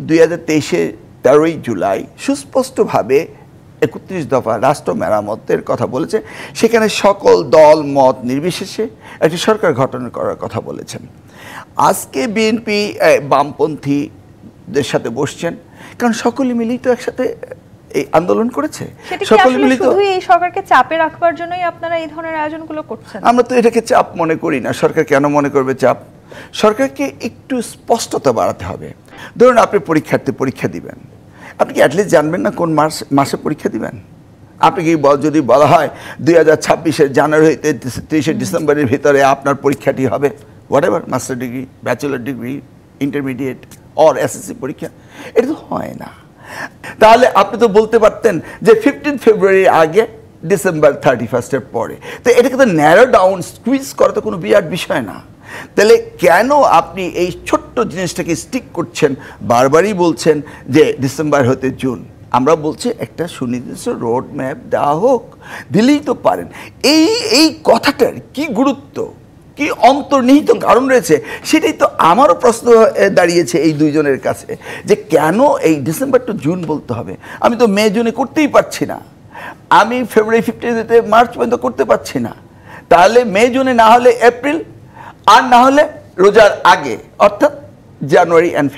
2023 13ই জুলাই সুস্পষ্টভাবে 31 দফা রাষ্ট্র মেরামতের কথা বলেছে, সেখানে সকল দল মত নির্বিশেষে একটি সরকার গঠন করার কথা বলেছেন। আজকে বিএনপি বামপন্থীদের সাথে বসছেন, কারণ সকলে মিলেই তো একসাথে এই আন্দোলন করেছে। সকলে মিলে তো এই সরকারকে চাপে রাখবার জন্যই আপনারা এই ধরনের আয়োজনগুলো করছেন। আমরা তো এটাকে চাপ মনে করি না। সরকার কেন মনে করবে চাপ? সরকারকে একটু স্পষ্টতা বাড়াতে হবে। ধরুন আপনি পরীক্ষার্থী পরীক্ষা দিবেন, আপনি কি অ্যাটলিস্ট জানবেন না কোন মাসে পরীক্ষা দিবেন? আপনি কি যদি বলা হয় 2026 জানুয়ারি হইতে 30 ডিসেম্বরের ভিতরে আপনার পরীক্ষাটি হবে, what ever, master degree, bachelor degree, intermediate or SSC পরীক্ষা, এটা তো হয় না। তাহলে আপনি তো বলতে পারতেন যে 15 ফেব্রুয়ারির আগে, ডিসেম্বর 31 পরে। তো এটাকে তো ন্যারো ডাউন স্কুইজ করা তো কোনো বিরাট বিষয় না। তাহলে কেন আপনি এই ছোট্ট জিনিসটাকে স্টিক করছেন? বারবারই বলছেন যে ডিসেম্বর হতে জুন। আমরা বলছি একটা সুনির্দিষ্ট রোড ম্যাপ দেওয়া হোক, দিলেই তো পারেন। এই কথাটার কি গুরুত্ব, কি অন্তর্নিহিত কারণ রয়েছে, সেটাই তো আমারও প্রশ্ন দাঁড়িয়েছে এই দুইজনের কাছে, যে কেন এই ডিসেম্বর টু জুন বলতে হবে? আমি তো মে জুনে করতেই পারছি না, আমি ফেব্রুয়ারি 15 মার্চ পর্যন্ত করতে পারছি না। তাহলে মে জুনে না হলে এপ্রিল, আর না হলে রোজার আগে, অর্থাৎ জানুয়ারি অ্যান্ড